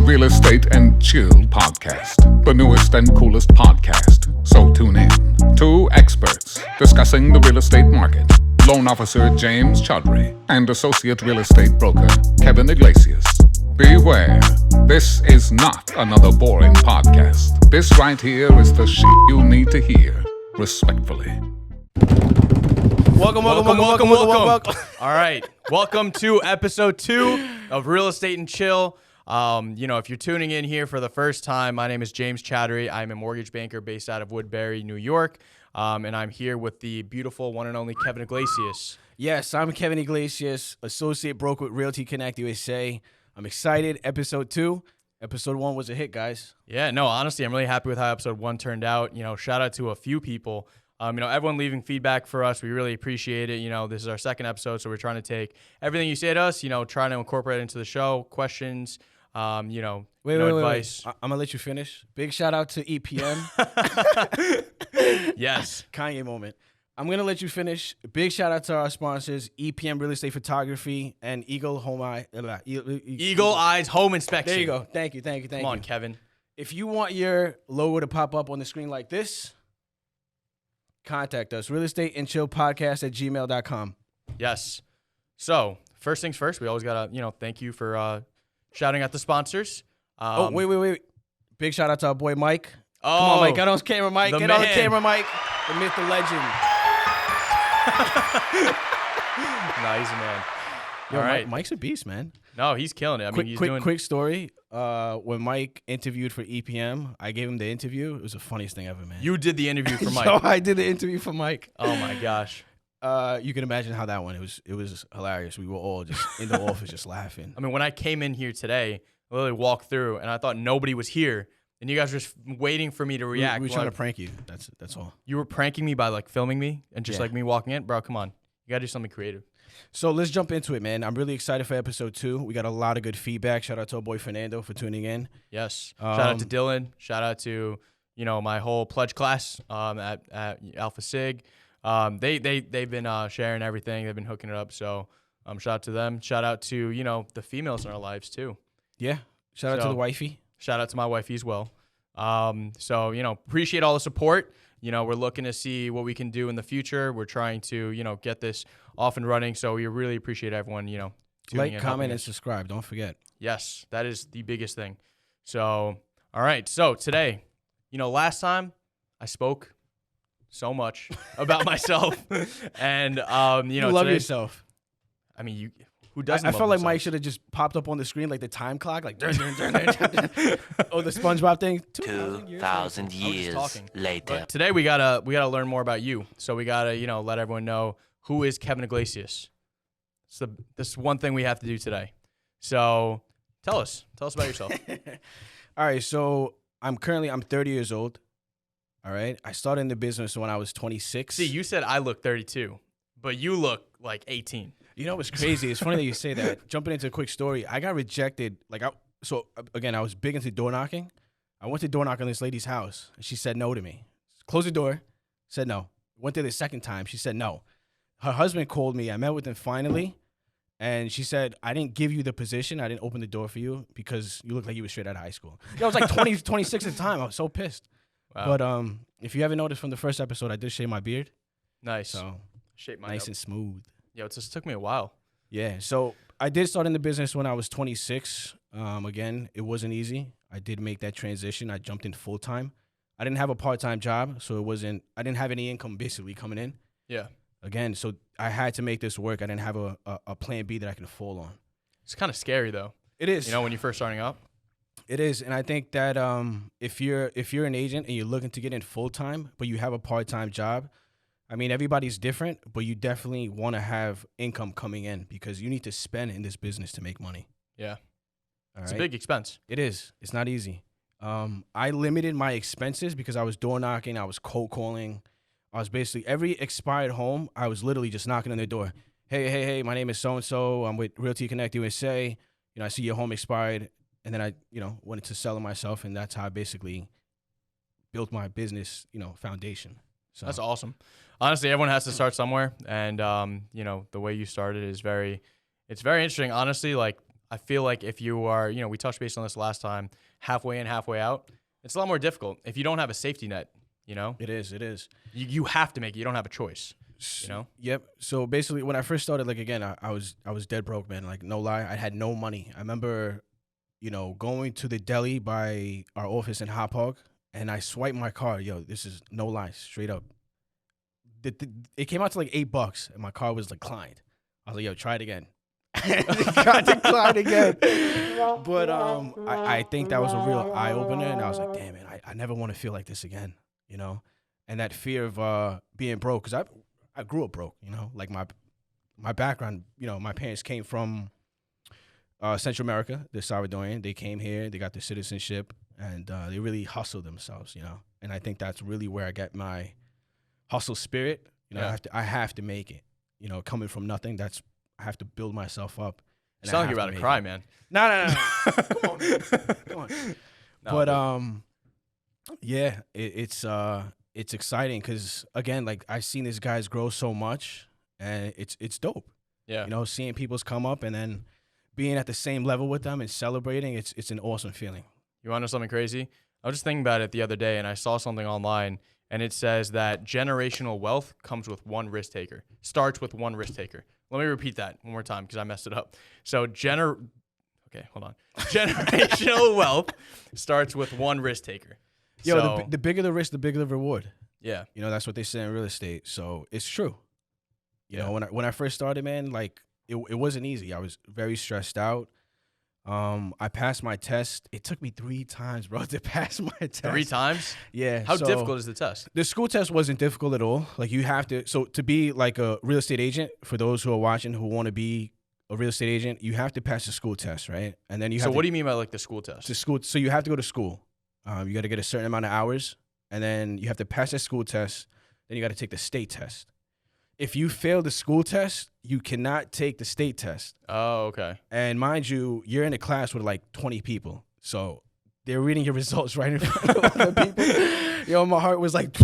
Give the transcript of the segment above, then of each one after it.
Real Estate and Chill podcast, the newest and coolest podcast. So tune in. Two experts discussing the real estate market. Loan officer James Chaudhry and associate real estate broker Kevin Iglesias. Beware, this is not another boring podcast. This right here is the shit you need to hear. Respectfully. Welcome. All right. Welcome to episode 2 of Real Estate and Chill. If you're tuning in here for the first time, my name is James Chaudhry. I'm a mortgage banker based out of Woodbury, New York. And I'm here with the beautiful one and only Kevin Iglesias. Yes, I'm Kevin Iglesias, associate broker with Realty Connect USA. I'm excited. Episode 2. Episode 1 was a hit, guys. Yeah, no, honestly, I'm really happy with how episode 1 turned out. Shout out to a few people. Everyone leaving feedback for us. We really appreciate it. This is our second episode, so we're trying to take everything you say to us, trying to incorporate it into the show, questions, advice. I'm going to let you finish. Big shout out to EPM. Yes. Kanye moment. I'm going to let you finish. Big shout out to our sponsors, EPM Real Estate Photography and Eagle Eyes Home Inspection. There you go. Thank you. Come on, Kevin. If you want your logo to pop up on the screen like this, contact us, realestateandchillpodcast@gmail.com. Yes. So, first things first, we always got to, thank you for shouting out the sponsors. Wait. Big shout out to our boy Mike. Oh, come on, Mike. Get on the camera, Mike. On the camera, Mike. The myth, the legend. Nice, man. Yo, all right. Mike's a beast, man. No, he's killing it. Quick story. When Mike interviewed for EPM, I gave him the interview. It was the funniest thing ever, man. You did the interview for Mike. Yo, I did the interview for Mike. Oh my gosh. You can imagine how that went. It was hilarious. We were all just in the office just laughing. I mean, when I came in here today, I literally walked through and I thought nobody was here, and you guys were just waiting for me to react. We were trying to prank you. That's all. You were pranking me by filming me and just me walking in, bro. Come on, you gotta do something creative. So let's jump into it, man. I'm really excited for episode 2. We got a lot of good feedback. Shout out to our boy Fernando for tuning in. Yes. Shout out to Dylan. Shout out to my whole pledge class at Alpha Sig. They've been sharing everything. They've been hooking it up. So shout out to them. Shout out to the females in our lives too. Yeah. Shout out to the wifey. Shout out to my wifey as well. Appreciate all the support. We're looking to see what we can do in the future. We're trying to, get this off and running. So we really appreciate everyone, tuning like, in, comment, and subscribe. Don't forget. Yes, that is the biggest thing. So, all right. So today, last time I spoke so much about myself and, you love yourself. I mean, who doesn't? I felt like Mike should have just popped up on the screen like the time clock, like dun, dun, dun, dun, dun. Oh, the SpongeBob thing. 2,000 years later. But today we gotta learn more about you. So we gotta let everyone know who is Kevin Iglesias. So this is one thing we have to do today. So tell us about yourself. All right. So I'm 30 years old. All right. I started in the business when I was 26. See, you said I look 32, but you look like 18. You know what's crazy? It's funny that you say that. Jumping into a quick story, I got rejected. I was big into door knocking. I went to door knock on this lady's house, and she said no to me. Closed the door, said no. Went there the second time, she said no. Her husband called me. I met with him finally, and she said, I didn't give you the position. I didn't open the door for you because you look like you were straight out of high school. I was like 20, 26 at the time. I was so pissed. Wow. But if you haven't noticed from the first episode, I did shave my beard. Nice. So shape mine nice up. and smooth. Yeah, it just took me a while. Yeah, so I did start in the business when I was 26. Again, it wasn't easy. I did make that transition. I jumped in full time. I didn't have a part-time job, so I didn't have any income basically coming in. Yeah. Again, so I had to make this work. I didn't have a plan B that I can fall on. It's kind of scary though. It is. When you're first starting up. It is, and I think that if you're an agent and you're looking to get in full time, but you have a part-time job, I mean, everybody's different, but you definitely want to have income coming in because you need to spend in this business to make money. Yeah. All It's right? a big expense. It is. It's not easy. I limited my expenses because I was door knocking. I was cold calling. I was basically every expired home. I was literally just knocking on their door. Hey, my name is so-and-so. I'm with Realty Connect USA. I see your home expired. And then I, wanted to sell it myself. And that's how I basically built my business, foundation. So That's awesome. Honestly, everyone has to start somewhere. And, the way you started is very interesting. Honestly, I feel like if you are, we touched base on this last time, halfway in, halfway out, it's a lot more difficult if you don't have a safety net. It is. You have to make it. You don't have a choice. Yep. So basically, when I first started, like again, I was dead broke, man. Like no lie, I had no money. I remember, going to the deli by our office in Hop Hog, and I swiped my card. Yo, this is no lie, straight up. It came out to like $8, and my card was declined. I was like, yo, try it again. It got declined again. But I think that was a real eye opener, and I was like, damn it, I never want to feel like this again. And that fear of being broke, because I grew up broke, like my background, my parents came from Central America. They're Salvadorian. They came here, they got their citizenship, and they really hustled themselves, and I think that's really where I get my hustle spirit. I have to make it, coming from nothing. I have to build myself up. You sound like you're about to cry, man. No. Come on, man. Come on. No, but yeah, it's exciting because again, like I've seen these guys grow so much, and it's dope. Yeah. Seeing people's come up and then being at the same level with them and celebrating, it's an awesome feeling. You want to know something crazy? I was just thinking about it the other day, and I saw something online, and it says that generational wealth comes with one risk taker. Starts with one risk taker. Let me repeat that one more time because I messed it up. So okay, hold on. Generational wealth starts with one risk taker. Yo, the bigger the risk, the bigger the reward. Yeah. That's what they say in real estate. So it's true. You know, when I first started, man, like it wasn't easy. I was very stressed out. I passed my test. It took me 3 times, bro, to pass my test. 3 times? Yeah. How difficult is the test? The school test wasn't difficult at all. Like you have to, so to be like a real estate agent, for those who are watching who want to be a real estate agent, you have to pass the school test, right? And then you have So what do you mean by like the school test? So you have to go to school. You got to get a certain amount of hours, and then you have to pass that school test. Then you got to take the state test. If you fail the school test, you cannot take the state test. Oh, okay. And mind you, you're in a class with like 20 people. So they're reading your results right in front of other people. Yo, my heart was like...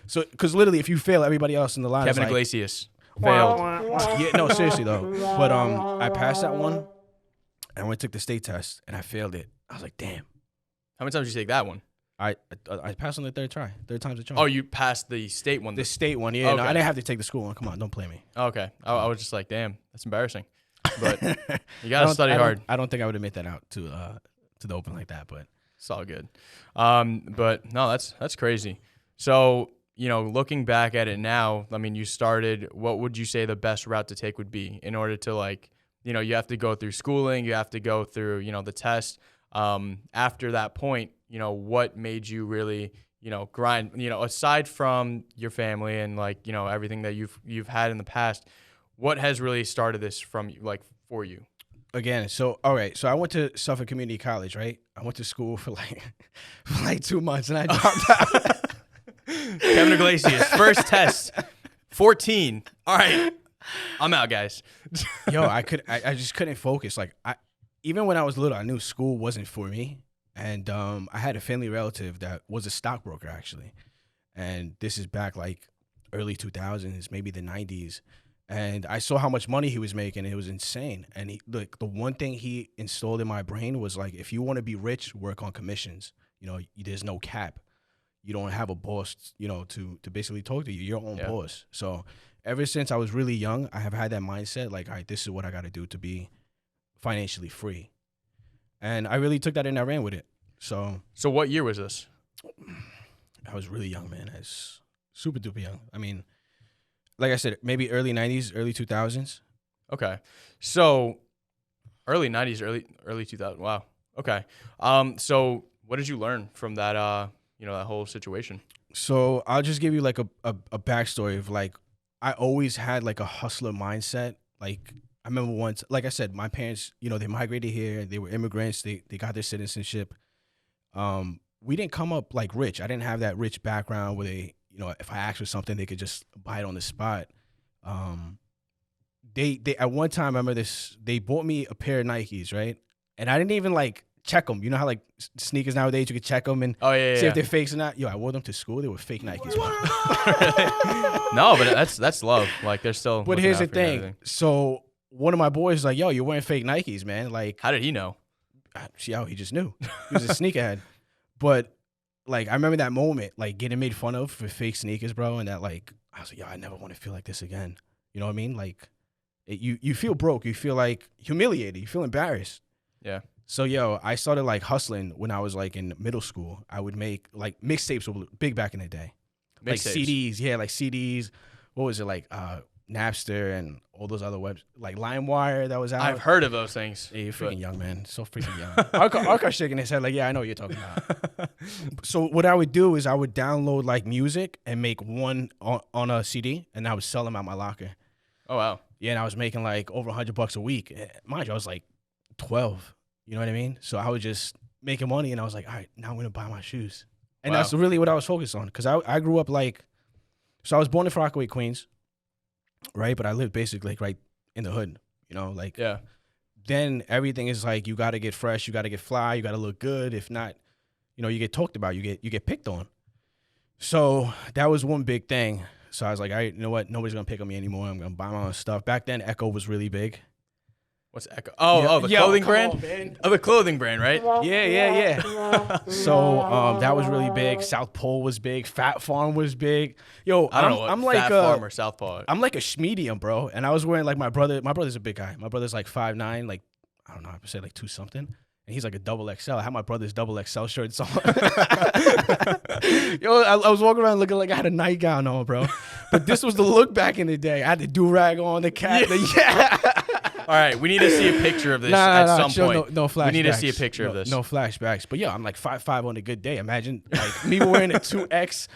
So, because literally, if you fail, everybody else in the line Kevin is like... Iglesias failed. Yeah, no, seriously, though. But I passed that one, and I went and took the state test, and I failed it. I was like, damn. How many times did you take that one? I passed on the third times the charm. Oh, you passed the state one. The state one, yeah. Okay. No, I didn't have to take the school one. Come on, don't play me. Okay. I was just like, damn, that's embarrassing. But you got to study hard. I don't think I would admit that out to the open like that, but it's all good. But no, that's crazy. So, looking back at it now, I mean, you started, what would you say the best route to take would be in order to like, you have to go through schooling, you have to go through, the test. After that point, what made you really, grind, aside from your family and like, everything that you've had in the past, what has really started this from like for you? Again, so all right, so I went to Suffolk Community College, right? I went to school for like 2 months and I dropped out. Kevin Iglesias, first test, 14. All right, I'm out, guys. Yo, I just couldn't focus. Like even when I was little, I knew school wasn't for me. And I had a family relative that was a stockbroker, actually. And this is back like early 2000s, maybe the 90s. And I saw how much money he was making. And it was insane. And the one thing he installed in my brain was like, if you want to be rich, work on commissions. There's no cap. You don't have a boss, to basically talk to you. You're your own boss. So ever since I was really young, I have had that mindset like, all right, this is what I got to do to be financially free. And I really took that and I ran with it. So what year was this? I was really young, man. I was super duper young. I mean, like I said, maybe early 90s, early 2000s. Okay. So early 90s, early 2000s. Wow. Okay. So what did you learn from that, that whole situation? So I'll just give you like a backstory of like, I always had like a hustler mindset. Like, I remember once, like I said, my parents, they migrated here. They were immigrants. They got their citizenship. We didn't come up like rich. I didn't have that rich background where they, if I asked for something, they could just buy it on the spot. They at one time, I remember this, they bought me a pair of Nikes, right? And I didn't even like check them. You know how like sneakers nowadays, you can check them and see if they're fakes or not? Yo, I wore them to school. They were fake Nikes. No, but that's love. Like they're still. But here's the thing. So one of my boys was like, yo, you're wearing fake Nikes, man. Like, How did he know? he just knew. He was a sneakerhead. But like, I remember that moment, like getting made fun of for fake sneakers, bro. And that like, I was like, yo, I never want to feel like this again. You know what I mean? Like, you feel broke. You feel like humiliated. You feel embarrassed. Yeah. So, yo, I started like hustling when I was like in middle school. I would make like mixtapes were big back in the day. Like Mixtapes. CDs. Yeah, like CDs. What was it? Like Napster and all those other webs. Like LimeWire that was out. I've heard of those things. Yeah, you're freaking young, man. So freaking young. Arcar shaking his head like, yeah, I know what you're talking about. So what I would do is I would download like music and make one on a CD, and I would sell them out my locker. Oh, wow. Yeah, and I was making like over $100 a week. Mind you, I was like 12. You know what I mean? So I was just making money, and I was like, all right, now I'm going to buy my shoes. And Wow. that's really what I was focused on, because I grew up like, so I was born in Far Rockaway, Queens, right? But I lived basically like right in the hood, you know? Like, Yeah. then everything is like, you got to get fresh, you got to get fly, you got to look good. If not, you know, you get talked about, you get picked on. So that was one big thing. So I was like, all right, you know what? Nobody's going to pick on me anymore. I'm going to buy my own stuff. Back then, Echo was really big. What's Echo? Oh, the Yo, clothing come brand? on, man. Oh, the clothing brand, right? Yeah. So that was really big. South Pole was big. Fat Farm was big. Yo, I don't know what I'm Fat like Farm or Southpaw. I'm like a schmedium, bro. And I was wearing like my brother's a big guy. My brother's like 5'9", like I don't know, I would say like 2 something. And he's like a double XL. I had my brother's double XL shirts on. Yo, I was walking around looking like I had a nightgown on, bro. But this was the look back in the day. I had the do-rag on, the cap. All right, we need to see a picture of this at some point. No flashbacks. We need to see a picture of this. No flashbacks. But yeah, I'm like 5'5" on a good day. Imagine like me wearing a 2X.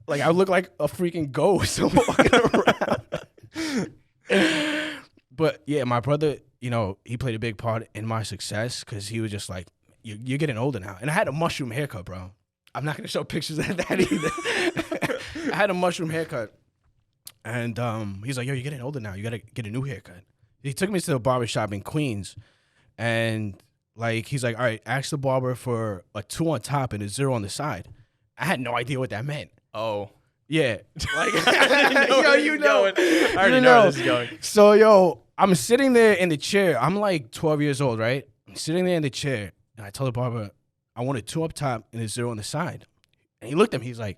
Like I would look like a freaking ghost walking around. But yeah, my brother, you know, he played a big part in my success because he was just like, you're getting older now. And I had a mushroom haircut, bro. I'm not going to show pictures of that either. I had a mushroom haircut. And he's like, yo, you're getting older now. You got to get a new haircut. He took me to the barbershop in Queens. And like, he's like, all right, ask the barber for a 2 on top and a 0 on the side. I had no idea what that meant. Oh. Yeah. Like, you know. I already know where this is going. So, yo, I'm sitting there in the chair. I'm like 12 years old, right? I'm sitting there in the chair, and I tell the barber, I want a 2 up top and a 0 on the side. And he looked at me. He's like,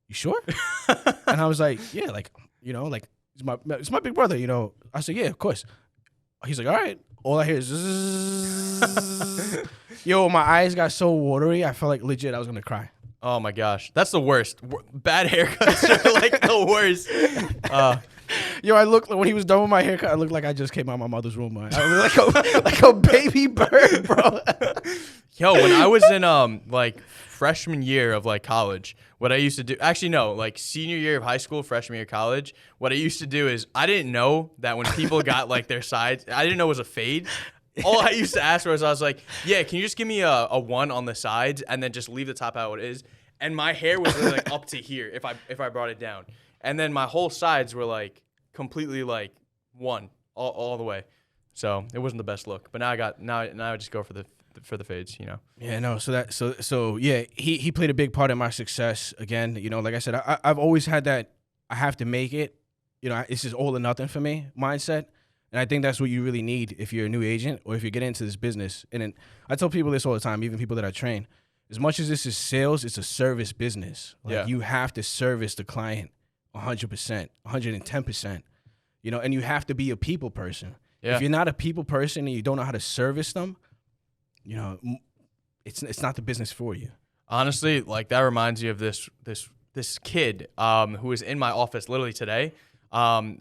you sure? And I was like, yeah, like, you know, like, it's my big brother, you know. I said, yeah, of course. He's like, all right. All I hear is zzz. Yo, my eyes got so watery, I felt like legit I was going to cry. Oh my gosh, that's the worst. Bad haircuts are like the worst. Yo, I looked when he was done with my haircut. I looked like I just came out of my mother's womb. I was like a baby bird, bro. Yo, when I was in like freshman year of like college, what I used to do, actually no, like senior year of high school, freshman year of college, what I used to do is I didn't know that when people got like their sides, I didn't know it was a fade. All I used to ask for was I was like, yeah, can you just give me a 1 on the sides and then just leave the top how it is? And my hair was really like up to here if I brought it down. And then my whole sides were like completely like 1 all the way. So it wasn't the best look. But now I just go for the fades, you know. Yeah, no. So yeah, he played a big part in my success. Again, you know, like I said, I've always had that I have to make it. You know, it's just all or nothing for me mindset. And I think that's what you really need if you're a new agent or if you're getting into this business. And then I tell people this all the time, even people that I train. As much as this is sales, it's a service business. Like Yeah. you have to service the client 100%, 110%. You know, and you have to be a people person. Yeah. If you're not a people person and you don't know how to service them, you know, it's not the business for you. Honestly, like that reminds me of this kid who was in my office literally today.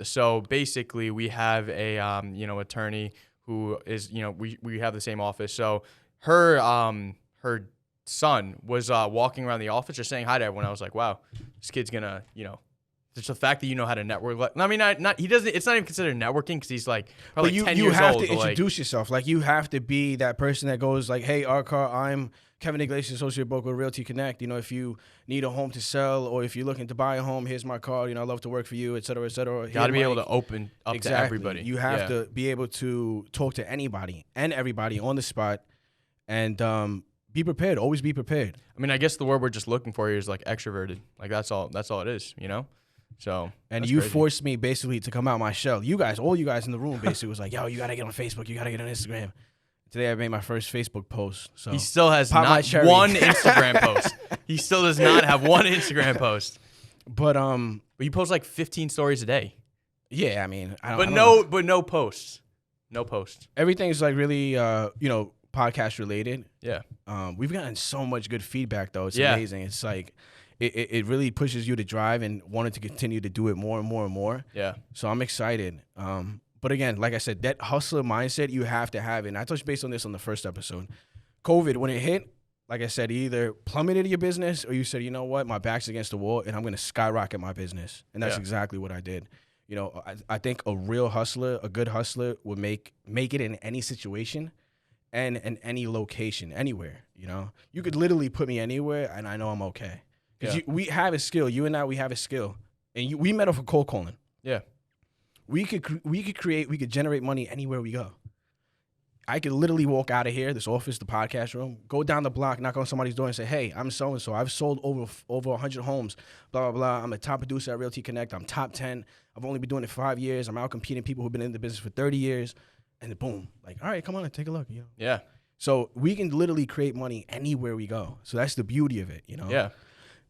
So basically we have a, attorney who is, we have the same office. So her son was, walking around the office just saying hi to everyone. I was like, wow, this kid's gonna, just the fact that you know how to network. I mean, he doesn't, it's not even considered networking because he's like probably 10 years old. You have to introduce yourself. Like you have to be that person that goes like, hey, Arcar, I'm Kevin Iglesias, associate broker, Realty Connect. You know, if you need a home to sell or if you're looking to buy a home, here's my card. You know, I love to work for you, et cetera, et cetera. Got to be able to open up to everybody. You have to be able to talk to anybody and everybody on the spot and be prepared. Always be prepared. I mean, I guess the word we're just looking for here is like extroverted. Like that's all it is, you know? So And that's you crazy. forced me basically to come out my shell. All you guys in the room basically was like, yo, you got to get on Facebook. You got to get on Instagram. Today I made my first Facebook post. So He still has Pop my not cherry. one Instagram post. He still does not have one Instagram post. But But you post like 15 stories a day. yeah, I mean, I But don't know. no posts. No posts. Everything's like really podcast related. Yeah. We've gotten so much good feedback though. It's Yeah. amazing. It's like it really pushes you to drive and wanted to continue to do it more and more and more. Yeah. So I'm excited. But again, like I said, that hustler mindset, you have to have it. And I touched base on this on the first episode. COVID, when it hit, like I said, you either plummeted your business or you said, you know what, my back's against the wall and I'm going to skyrocket my business. And that's Yeah. exactly what I did. You know, I think a real hustler, a good hustler would make it in any situation and in any location, anywhere. You know, you could literally put me anywhere and I know I'm okay. Because Yeah. we have a skill. You and I, we have a skill. And we met off of cold calling. Yeah. We could generate money anywhere we go. I could literally walk out of here, this office, the podcast room, go down the block, knock on somebody's door and say, hey, I'm so-and-so. I've sold over 100 homes, blah, blah, blah. I'm a top producer at Realty Connect. I'm top 10. I've only been doing it 5 years. I'm out competing people who've been in the business for 30 years. And boom, like, all right, come on, take a look. You know? Yeah. So we can literally create money anywhere we go. So that's the beauty of it, you know? Yeah.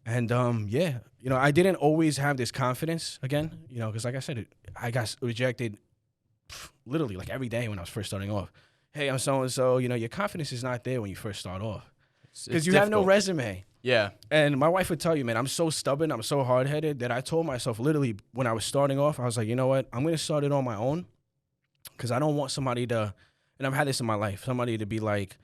And I didn't always have this confidence again, because like I said, I got rejected literally like every day when I was first starting off. Hey, I'm so-and-so, your confidence is not there when you first start off because you have no resume. Yeah. And my wife would tell you, man, I'm so stubborn, I'm so hard-headed that I told myself literally when I was starting off, I was like, you know what, I'm going to start it on my own because I don't want somebody to, and I've had this in my life, somebody to be like,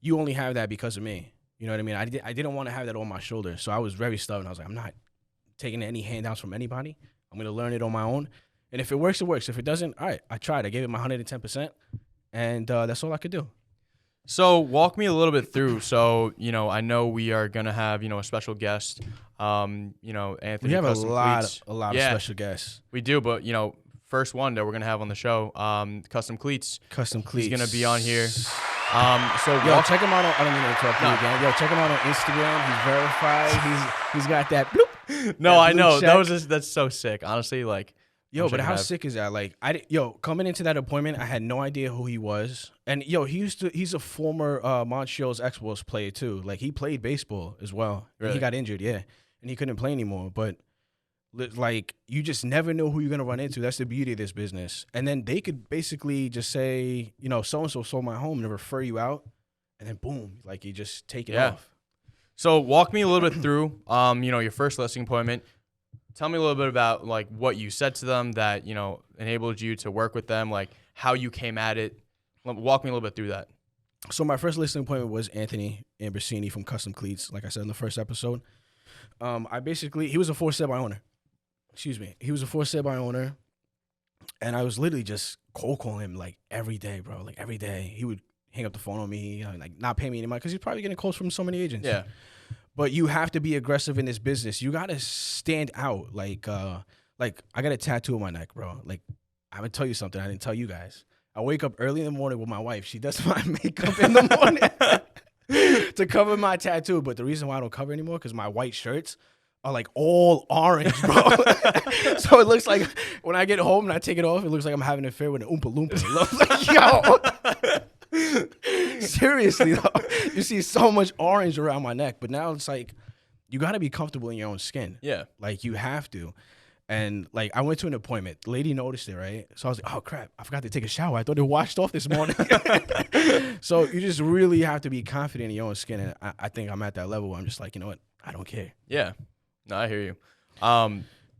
you only have that because of me. You know what I mean? I didn't want to have that on my shoulders. So I was very stubborn. I was like, I'm not taking any handouts from anybody. I'm going to learn it on my own. And if it works, it works. If it doesn't, all right, I tried. I gave it my 110%. And that's all I could do. So walk me a little bit through. So, I know we are going to have, a special guest, Anthony. We have Custom a lot Cleats. of special guests. We do, but, first one that we're going to have on the show, Custom Cleats. Custom Cleats. He's going to be on here. Check him out on, I don't mean to interrupt you again. Yo, check him out on Instagram. He's verified. He's got that bloop. No, that I know. blue check. That's so sick. Honestly, like, Yo, wish I but could how have- sick is that? Like, coming into that appointment, I had no idea who he was. And he's a former Montreal's Expos player too. Like, he played baseball as well. Really? He got injured, yeah, and he couldn't play anymore. But like, you just never know who you're gonna run into. That's the beauty of this business. And then they could basically just say, so and so sold my home, and refer you out, and then boom, like you just take it Yeah. off. So walk me a little bit through, your first listing appointment. Tell me a little bit about like what you said to them that, enabled you to work with them, like how you came at it. Walk me a little bit through that. So my first listing appointment was Anthony Ambrosini from Custom Cleats, like I said in the first episode. He was a for sale by owner. Excuse me. He was a for sale by owner. And I was literally just cold calling him like every day, bro. Like every day. He would hang up the phone on me, like not pay me any money because he's probably getting calls from so many agents. Yeah. But you have to be aggressive in this business. You gotta stand out. Like I got a tattoo on my neck, bro. Like, I'm gonna tell you something I didn't tell you guys. I wake up early in the morning with my wife. She does my makeup in the morning to cover my tattoo. But the reason why I don't cover anymore because my white shirts are like all orange, bro. So it looks like when I get home and I take it off, it looks like I'm having an affair with an Oompa Loompa. Like, yo. Seriously though, you see so much orange around my neck, but now it's like you got to be comfortable in your own skin. Yeah. Like you have to. And like I went to an appointment. The lady noticed it, right? So I was like, oh crap, I forgot to take a shower. I thought it washed off this morning. So you just really have to be confident in your own skin. And I think I'm at that level where I'm just like, you know what? I don't care. Yeah. No, I hear you.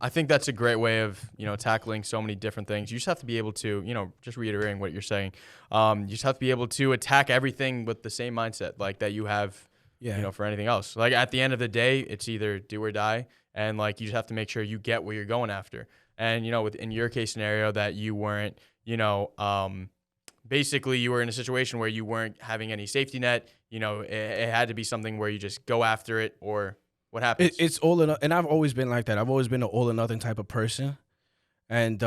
I think that's a great way of, tackling so many different things. You just have to be able to, just reiterating what you're saying. You just have to be able to attack everything with the same mindset like that you have, for anything else. Like at the end of the day, it's either do or die. And like, you just have to make sure you get what you're going after. And, in your case scenario that you weren't, basically you were in a situation where you weren't having any safety net, it had to be something where you just go after it or what happens. It's all or and I've always been like that. I've always been an all or nothing type of person. And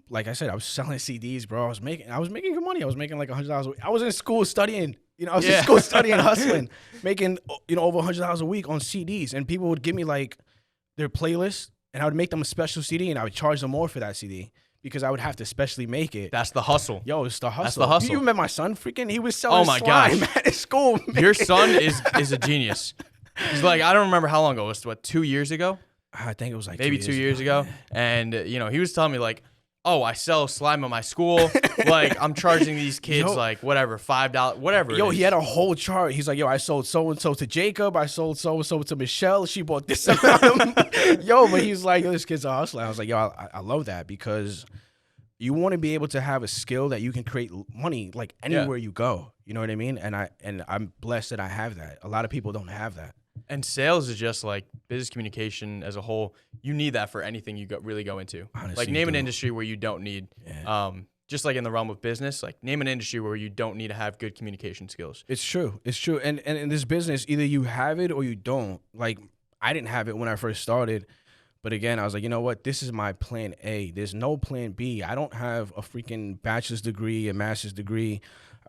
like I said, I was selling CDs, bro. I was making good money. I was making like $100 a week. I was in school studying. I was in school studying, hustling, making over $100 a week on CDs. And people would give me like their playlist and I would make them a special CD, and I would charge them more for that CD because I would have to specially make it. That's the hustle. Yo, it's the hustle. That's the hustle. You met my son? Freaking, he was selling Oh my slime gosh. at his school. Man. Your son is a genius. He's like, I don't remember how long ago. It was, what, 2 years ago? I think it was like Maybe 2 years ago. And, he was telling me, like, oh, I sell slime at my school. Like, I'm charging these kids, Yo. like, whatever, $5, whatever. Yo, it is. he had a whole chart. He's like, yo, I sold so-and-so to Jacob. I sold so-and-so to Michelle. She bought this amount. Yo, but he's like, yo, this kid's a hustler. I was like, yo, I love that because you want to be able to have a skill that you can create money like anywhere you go. You know what I mean? And I'm blessed that I have that. A lot of people don't have that. And sales is just like business communication as a whole. You need that for anything you really go into. Honestly, like name you an do. industry where you don't need, just like in the realm of business, like name an industry where you don't need to have good communication skills. It's true. It's true. And in this business, either you have it or you don't. Like, I didn't have it when I first started. But again, I was like, you know what? This is my plan A. There's no plan B. I don't have a freaking bachelor's degree, a master's degree.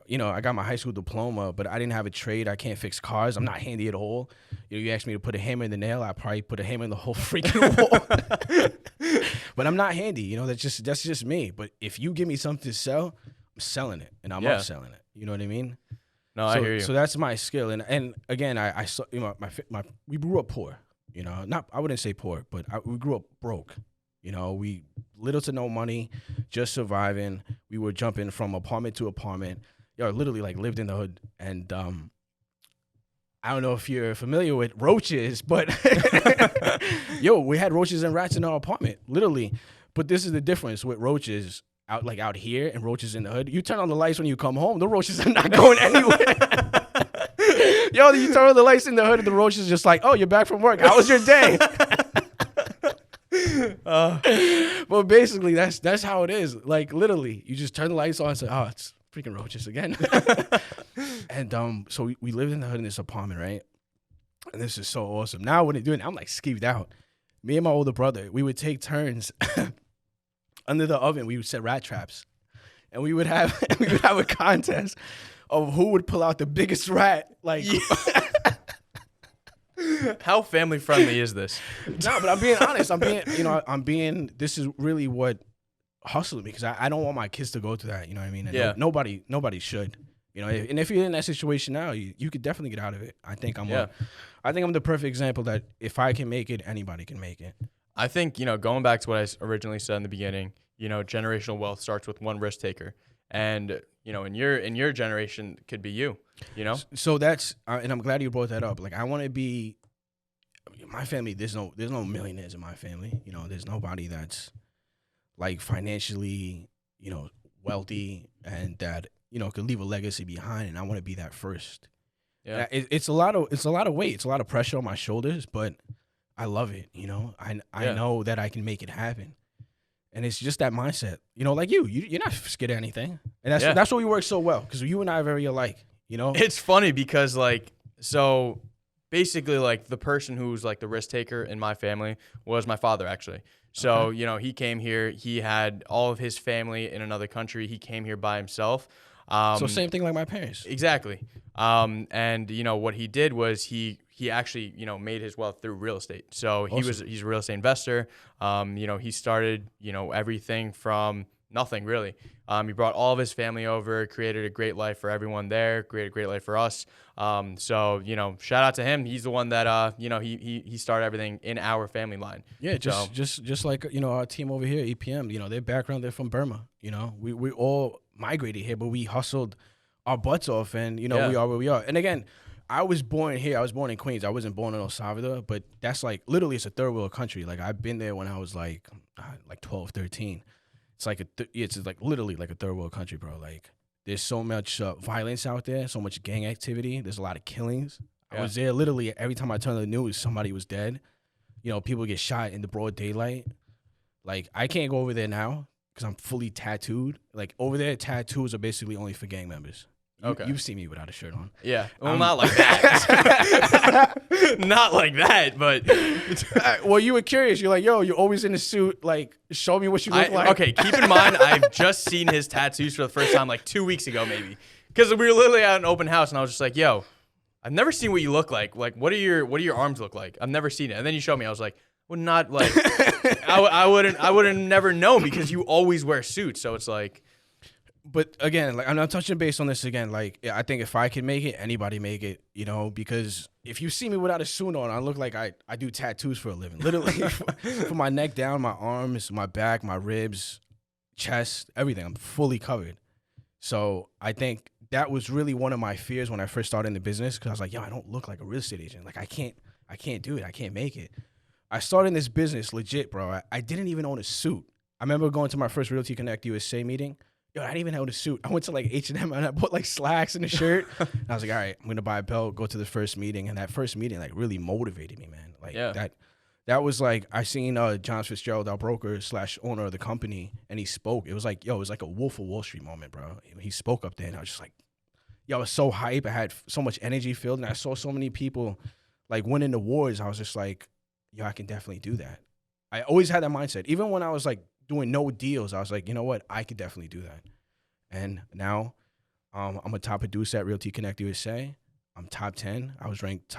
I got my high school diploma, but I didn't have a trade. I can't fix cars. I'm not handy at all. You asked me to put a hammer in the nail, I'd probably put a hammer in the whole freaking wall. But I'm not handy. That's just me. But if you give me something to sell, I'm selling it, and I'm upselling it. You know what I mean? No, I hear you. So that's my skill. And again, I saw, we grew up poor. I wouldn't say poor, but we grew up broke. We little to no money, just surviving. We were jumping from apartment to apartment. Literally like lived in the hood. And I don't know if you're familiar with roaches, but we had roaches and rats in our apartment, literally. But this is the difference with roaches out here and roaches in the hood. You turn on the lights when you come home, the roaches are not going anywhere. You turn on the lights in the hood and the roaches just like, oh, you're back from work. How was your day? But basically, that's how it is. Like, literally, you just turn the lights on and say, oh, it's freaking roaches again. And so we lived in the hood in this apartment, right? And this is so awesome. Now when they're doing it, I'm like skeeved out. Me and my older brother, we would take turns under the oven. We would set rat traps, and we would have a contest of who would pull out the biggest rat. Like, How family friendly is this? no, but I'm being honest. This is really what hustling me, because I don't want my kids to go through that. You know what I mean? And nobody should. And if you're in that situation now, you could definitely get out of it. I think I'm the perfect example that if I can make it, anybody can make it. I think, going back to what I originally said in the beginning, generational wealth starts with one risk taker. And, in your generation could be you, So that's, and I'm glad you brought that up. Like, I want to be, my family, there's no millionaires in my family. There's nobody that's like financially, wealthy and that, could leave a legacy behind. And I want to be that first. Yeah. It's a lot of weight. It's a lot of pressure on my shoulders, but I love it. I know that I can make it happen. And it's just that mindset, like you're not scared of anything. And that's why we work so well, because you and I are very alike, It's funny because so basically the person who's the risk taker in my family was my father, actually. So, he came here, he had all of his family in another country. He came here by himself. So same thing like my parents. Exactly. And what he did was he actually, made his wealth through real estate. So Awesome. he's a real estate investor. He started, everything from nothing really. He brought all of his family over, created a great life for everyone there, created a great life for us. So, shout out to him. He's the one that, he started everything in our family line. Yeah. Just like, our team over here, EPM, their background, they're from Burma. We all migrated here, but we hustled our butts off, and we are where we are. And again, I was born here. I was born in Queens. I wasn't born in El Salvador, but that's literally it's a third world country. Like, I've been there when I was like 12, 13. It's it's literally like a third world country, bro. Like, there's so much violence out there, so much gang activity. There's a lot of killings. I was there literally every time I turned on the news, somebody was dead. People get shot in the broad daylight. Like, I can't go over there now because I'm fully tattooed. Like, over there, tattoos are basically only for gang members. Okay. You've seen me without a shirt on. Yeah. Well, not like that. Not like that, but. Well, you were curious. You're like, yo, you're always in a suit. Like, show me what you look like. Okay, keep in mind, I've just seen his tattoos for the first time 2 weeks ago, maybe. Because we were literally at an open house, and I was just like, yo, I've never seen what you look like. Like, what do your arms look like? I've never seen it. And then you showed me. I was like, Well, not like I wouldn't never known because you always wear suits. So it's like, But again, like I'm not touching base on this again. Like I think if I can make it, anybody make it, you know, because if you see me without a suit on, I look like I do tattoos for a living. Literally from my neck down, my arms, my back, my ribs, chest, everything. I'm fully covered. So I think that was really one of my fears when I first started in the business, because I was like, yo, I don't look like a real estate agent. Like I can't do it. I can't make it. I started in this business legit, bro. I didn't even own a suit. I remember going to my first Realty Connect USA meeting. Yo, I didn't even own a suit. I went to like H&M and I bought like slacks and a shirt. And I was like, all right, I'm going to buy a belt, go to the first meeting. And that first meeting like really motivated me, man. Like that was like, I seen John Fitzgerald, our broker / owner of the company, and he spoke. It was like, yo, it was like a Wolf of Wall Street moment, bro. He spoke up there and I was just like, yo, I was so hype. I had so much energy filled and I saw so many people like winning awards. I was just like, yo, I can definitely do that. I always had that mindset. Even when I was like doing no deals, I was like, you know what? I could definitely do that. And now I'm a top producer at Realty Connect USA. I'm top 10. I was ranked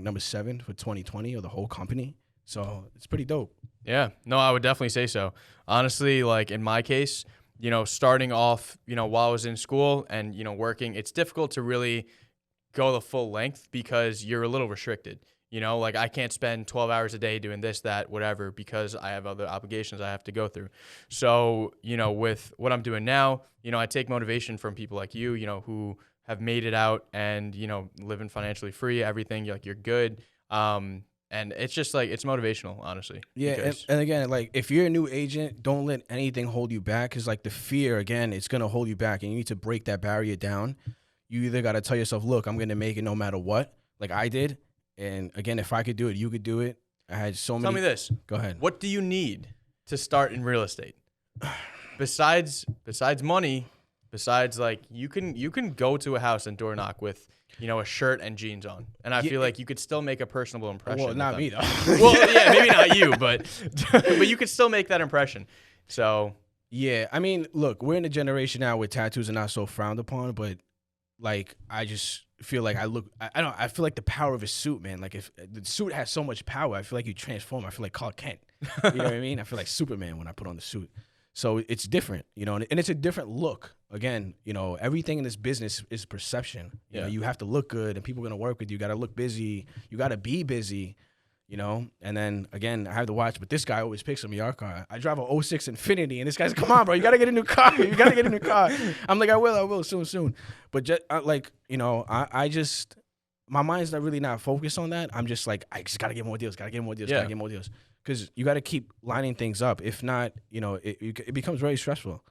number 7 for 2020 of the whole company. So it's pretty dope. yeah, no, I would definitely say so. Honestly, like in my case, you know, starting off, you know, while I was in school and, you know, working, it's difficult to really go the full length because you're a little restricted. You know, like I can't spend 12 hours a day doing this, that, whatever, because I have other obligations I have to go through. So, you know, with what I'm doing now, you know, I take motivation from people like you know, who have made it out and, you know, living financially free, everything, like you're good. And it's just like, it's motivational, honestly. Yeah. And again, like if you're a new agent, don't let anything hold you back. Cause like the fear, again, it's going to hold you back and you need to break that barrier down. You either got to tell yourself, look, I'm going to make it no matter what, like I did. And again, if I could do it, you could do it. I had so many. Tell me this. Go ahead. What do you need to start in real estate? Besides money, besides like you can go to a house and door knock with, you know, a shirt and jeans on. And I feel like you could still make a personable impression. Well, not me though. Well, yeah, maybe not you, but you could still make that impression. So yeah, I mean, look, we're in a generation now where tattoos are not so frowned upon, but like I just feel like I feel like the power of a suit, man. Like if the suit has so much power, I feel like you transform. I feel like Clark Kent. You know what I mean? I feel like Superman when I put on the suit. So it's different, you know, and it's a different look. Again, you know, everything in this business is perception. You know, you have to look good and people are going to work with you. You got to look busy. You got to be busy, you know. And then, again, I have to watch, but this guy always picks up my car. I drive a 06 Infinity, and this guy's, come on, bro, you got to get a new car. You got to get a new car. I'm like, I will, soon. But just, like, you know, I just, my mind's not really not focused on that. I'm just like, I just got to get more deals, got to get more deals. Because you got to keep lining things up. If not, you know, it becomes very stressful.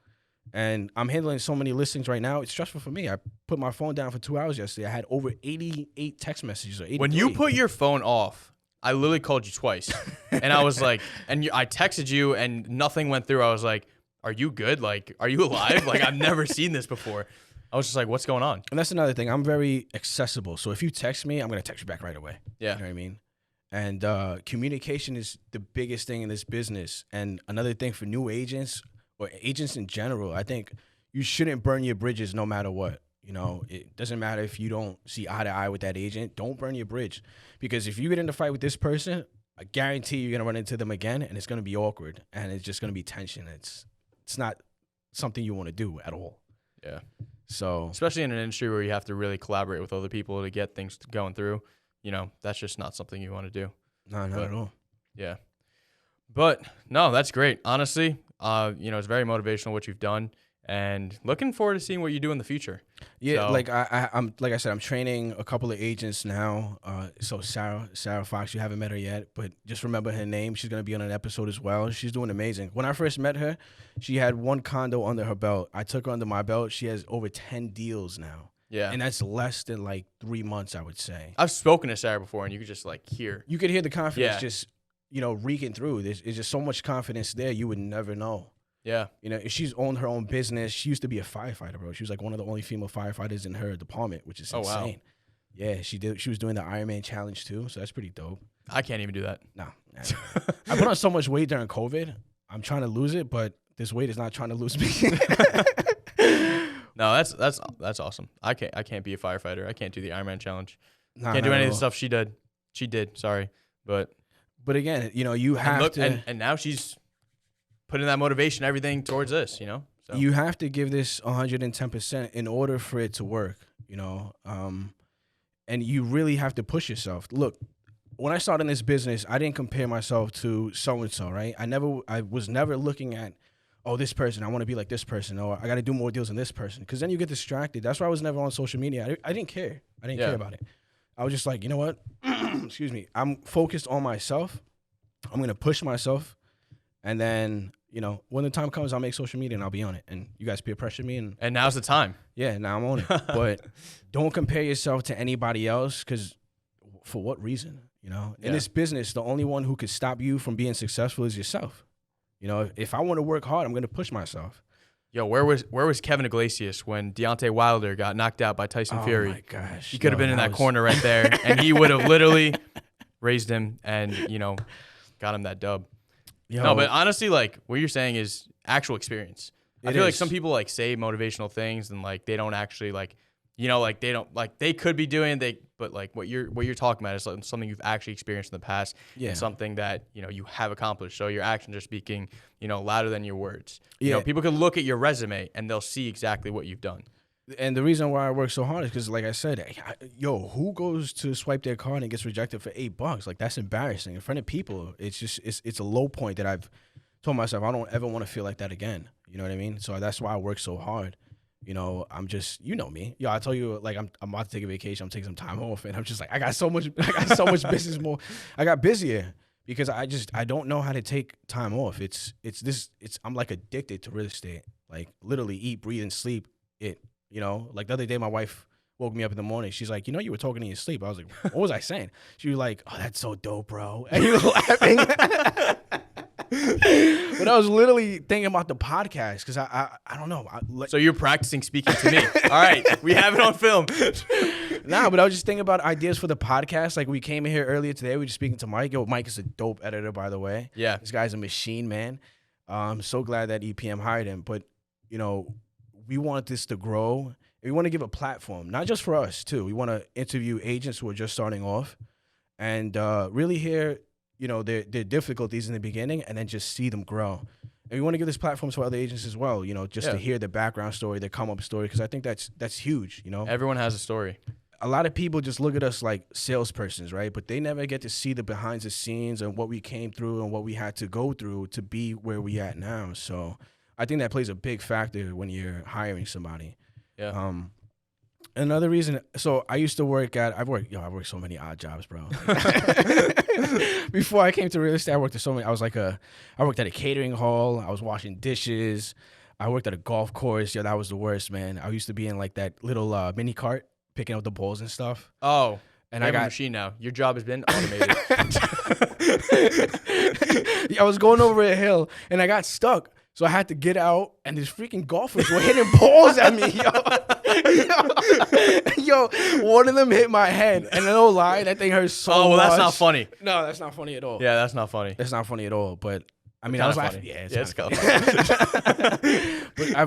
And I'm handling so many listings right now. It's stressful for me. I put my phone down for 2 hours yesterday. I had over 88 text messages. Or 83. When you put your phone off, I literally called you twice. And I was like, I texted you and nothing went through. I was like, are you good? Like, are you alive? Like, I've never seen this before. I was just like, what's going on? And that's another thing. I'm very accessible. So if you text me, I'm going to text you back right away. Yeah. You know what I mean? And communication is the biggest thing in this business. And another thing for new agents or agents in general, I think you shouldn't burn your bridges no matter what. You know, it doesn't matter if you don't see eye to eye with that agent. Don't burn your bridge. Because if you get in a fight with this person, I guarantee you're going to run into them again, and it's going to be awkward, and it's just going to be tension. It's not something you want to do at all. Yeah. So especially in an industry where you have to really collaborate with other people to get things going through, you know, that's just not something you want to do. No, not at all. Yeah. But no, that's great. Honestly, you know, it's very motivational what you've done, and looking forward to seeing what you do in the future. Yeah, so, like I'm like I said, I'm training a couple of agents now. So Sarah Fox, you haven't met her yet, but just remember her name. She's gonna be on an episode as well. She's doing amazing. When I first met her, she had 1 condo under her belt. I took her under my belt. She has over 10 deals now. yeah. And that's less than like 3 months, I would say. I've spoken to Sarah before, and you could just like hear. You could hear the confidence Yeah. just, you know, reeking through. There's just so much confidence there. You would never know. Yeah. You know, she's owned her own business. She used to be a firefighter, bro. She was like one of the only female firefighters in her department, which is insane. Wow. Yeah, she was doing the Ironman challenge too, so that's pretty dope. I can't even do that. No, I put on so much weight during COVID. I'm trying to lose it, but this weight is not trying to lose me. No, that's awesome. I can't be a firefighter. I can't do the Ironman challenge. Nah, Can't do not any at of the all. stuff she did. Sorry, but But again, you know, you have to. And now she's putting that motivation, everything towards this, you know? So. You have to give this 110% in order for it to work, you know? And you really have to push yourself. Look, when I started in this business, I didn't compare myself to so-and-so, right? I was never looking at, oh, this person, I want to be like this person, or I got to do more deals than this person. Because then you get distracted. That's why I was never on social media. I didn't care. I didn't care about it. I was just like, you know what? Excuse me. I'm focused on myself. I'm going to push myself. And then, you know, when the time comes, I'll make social media and I'll be on it. And you guys peer pressure me. And now's the time. Yeah, now I'm on it. But don't compare yourself to anybody else, because for what reason? You know, in this business, the only one who could stop you from being successful is yourself. You know, if I want to work hard, I'm going to push myself. Yo, where was Kevin Iglesias when Deontay Wilder got knocked out by Tyson Fury? Oh my gosh. He could have been in that corner right there, and he would have literally raised him and, you know, got him that dub. Yo. No, but honestly, like, what you're saying is actual experience. I feel like some people, like, say motivational things and, like, they don't actually, like, you know, like, they don't, like, they could be doing but like what you're talking about is like something you've actually experienced in the past, and something that, you know, you have accomplished. So your actions are speaking, you know, louder than your words. You know, people can look at your resume and they'll see exactly what you've done. And the reason why I work so hard is because, like I said, who goes to swipe their card and gets rejected for $8? Like, that's embarrassing in front of people. It's just it's a low point that I've told myself I don't ever want to feel like that again. You know what I mean? So that's why I work so hard. You know, I'm just, you know me. Yo, I tell you, like, I'm about to take a vacation. I'm taking some time off, and I'm just like, I got so much business more. I got busier because I don't know how to take time off. I'm like addicted to real estate. Like, literally eat, breathe, and sleep it. You know, like the other day, my wife woke me up in the morning. She's like, you know, you were talking in your sleep. I was like, what was I saying? She was like, oh, that's so dope, bro. And you were laughing. But I was literally thinking about the podcast because I don't know. So you're practicing speaking to me. All right. We have it on film. Nah, but I was just thinking about ideas for the podcast. Like, we came in here earlier today. We were just speaking to Mike. Yo, Mike is a dope editor, by the way. Yeah. This guy's a machine, man. I'm so glad that EPM hired him. But, you know, we want this to grow. We want to give a platform, not just for us, too. We want to interview agents who are just starting off and really hear, you know, their difficulties in the beginning and then just see them grow. And we want to give this platform to other agents as well, you know, just to hear their background story, their come-up story, because I think that's huge, you know. Everyone has a story. A lot of people just look at us like salespersons, right? But they never get to see the behind the scenes and what we came through and what we had to go through to be where we at now. So I think that plays a big factor when you're hiring somebody. Yeah. Another reason, so I used to work I've worked so many odd jobs, bro. Before I came to real estate, I worked at a catering hall. I was washing dishes. I worked at a golf course. Yo, that was the worst, man. I used to be in like that little mini cart, picking up the balls and stuff. Oh, and I got a machine now. Your job has been automated. I was going over a hill and I got stuck. So I had to get out, and these freaking golfers were hitting balls at me, yo. One of them hit my head, and no lie, that thing hurt so much. Oh, well, that's not funny. No, that's not funny at all. Yeah, that's not funny. That's not funny at all, but I mean, I was laughing. Yeah, it's funny. But I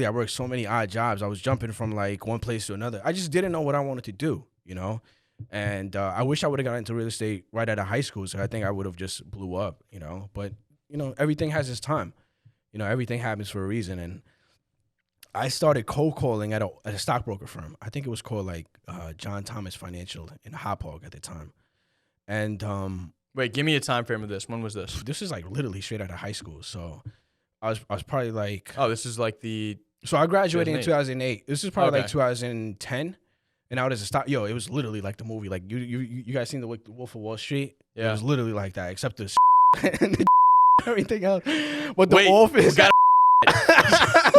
worked so many odd jobs. I was jumping from like one place to another. I just didn't know what I wanted to do, you know? And I wish I would have gotten into real estate right out of high school, so I think I would have just blew up, you know? But, you know, everything has its time. You know, everything happens for a reason. And I started cold calling at a stockbroker firm. I think it was called like John Thomas Financial in Hauppauge at the time. And wait, give me a time frame of this. When was this? This is like literally straight out of high school. So I was probably like, oh, this is like the. So I graduated in 2008. This is probably Okay. like 2010. And I was a stock. Yo, it was literally like the movie. Like you guys seen the Wolf of Wall Street? Yeah. It was literally like that, except the and the everything else. But the Wait, office.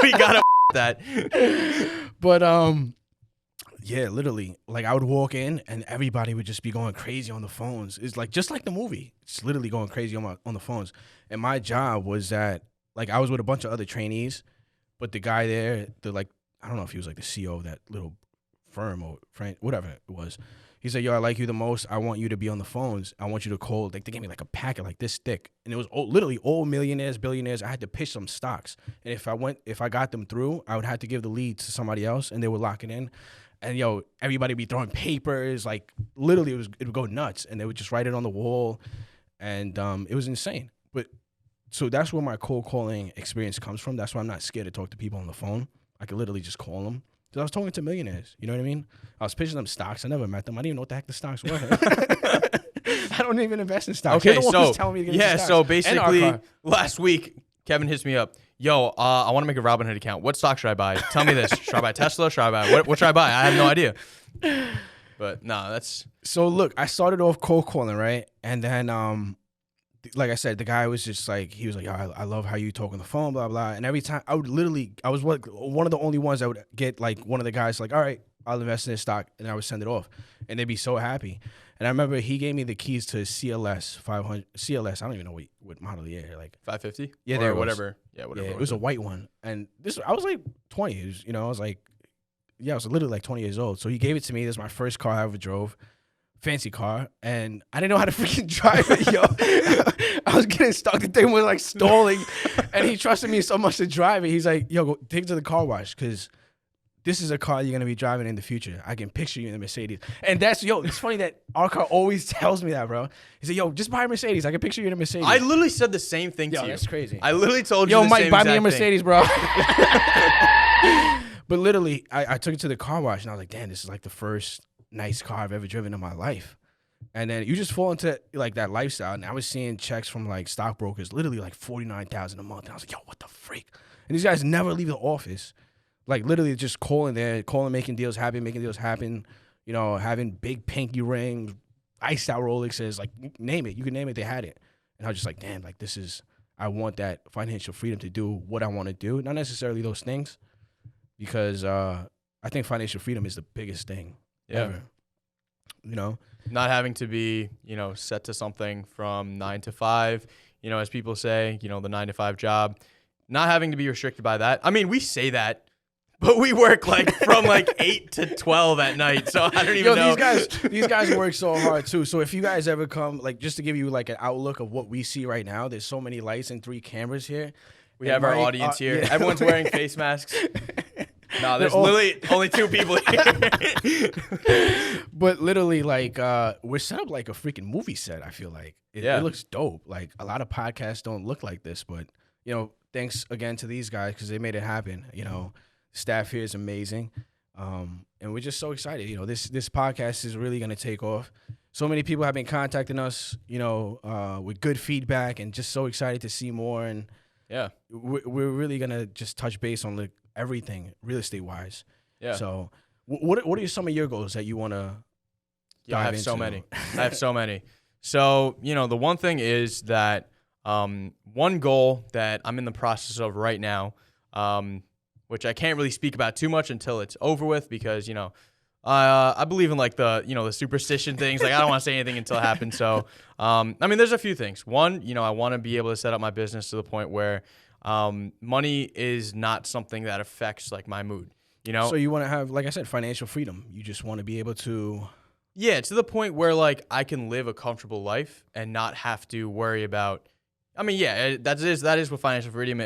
We gotta that. But yeah, literally, like I would walk in and everybody would just be going crazy on the phones. It's like just like the movie. It's literally going crazy on the phones. And my job was that like I was with a bunch of other trainees, but the guy there, I don't know if he was like the CEO of that little firm or whatever it was. He said, yo, I like you the most. I want you to be on the phones. I want you to call. Like, they gave me like a packet like this thick. And it was literally all millionaires, billionaires. I had to pitch some stocks. And if I got them through, I would have to give the lead to somebody else and they would lock it in. And yo, everybody would be throwing papers. Like literally it would go nuts. And they would just write it on the wall. and it was insane. But so that's where my cold calling experience comes from. That's why I'm not scared to talk to people on the phone. I could literally just call them. Because I was talking to millionaires. You know what I mean? I was pitching them stocks. I never met them. I didn't even know what the heck the stocks were. I don't even invest in stocks. Okay, They're the ones so telling me to get into stocks. so And basically, our car. last week Kevin hits me up. Yo, I want to make a Robinhood account. What stock should I buy? Tell me this. Should I buy Tesla? Should I buy what should I buy? I have no idea. But no, that's So look, I started off cold calling, right? And then, like I said, the guy was just like, he was like, I love how you talk on the phone, blah, blah. And every time I was one of the only ones that would get like one of the guys like, all right, I'll invest in this stock, and I would send it off. And they'd be so happy. And I remember he gave me the keys to CLS 500, CLS, I don't even know what model year, like 550. Yeah, or there it was. whatever. Yeah, whatever. Yeah, it was a white one. And this, I was like 20. It was, I was like, I was literally like 20 years old. So he gave it to me. This is my first car I ever drove. Fancy car. And I didn't know how to freaking drive it, yo. I was getting stuck. The thing was like stalling. And he trusted me so much to drive it. He's like, yo, go take it to the car wash because this is a car you're going to be driving in the future. I can picture you in the Mercedes. And that's, it's funny that our car always tells me that, bro. He said, yo, just buy a Mercedes. I can picture you in a Mercedes. I literally said the same thing to you. That's crazy. I literally told you Yo, the Mike, same buy me a exact Mercedes, thing. bro. But literally, I took it to the car wash, and I was like, damn, this is like the first nice car I've ever driven in my life. And then you just fall into like that lifestyle. And I was seeing checks from like stockbrokers, literally like $49,000 a month. And I was like, yo, what the freak? And these guys never leave the office. Like literally just calling, making deals happen, having big pinky rings, iced out Rolexes, like name it. You can name it, they had it. And I was just like, damn, like I want that financial freedom to do what I want to do. Not necessarily those things, because I think financial freedom is the biggest thing ever. Not having to be, set to something from 9 to 5, as people say, the 9 to 5 job, not having to be restricted by that. I mean, we say that, but we work like from like 8 to 12 at night. So I don't even know. These guys work so hard too. So if you guys ever come, like just to give you like an outlook of what we see right now, there's so many lights and 3 cameras here. We have our audience here. Yeah. Everyone's wearing face masks. No, there's literally only 2 people here. But literally, like, we're set up like a freaking movie set, I feel like. It looks dope. Like, a lot of podcasts don't look like this, but, thanks again to these guys because they made it happen. Staff here is amazing. And we're just so excited. This podcast is really going to take off. So many people have been contacting us, with good feedback and just so excited to see more. And yeah, we're really going to just touch base on everything real estate wise. Yeah. So what are some of your goals that you want to I have so many. So, the one thing is that one goal that I'm in the process of right now, which I can't really speak about too much until it's over with because, I believe in like the superstition things. Like I don't want to say anything until it happens. So, there's a few things. One, I want to be able to set up my business to the point where money is not something that affects like my mood, So you want to have, like I said, financial freedom. You just want to be able to. Yeah, to the point where like I can live a comfortable life and not have to worry about. That is what financial freedom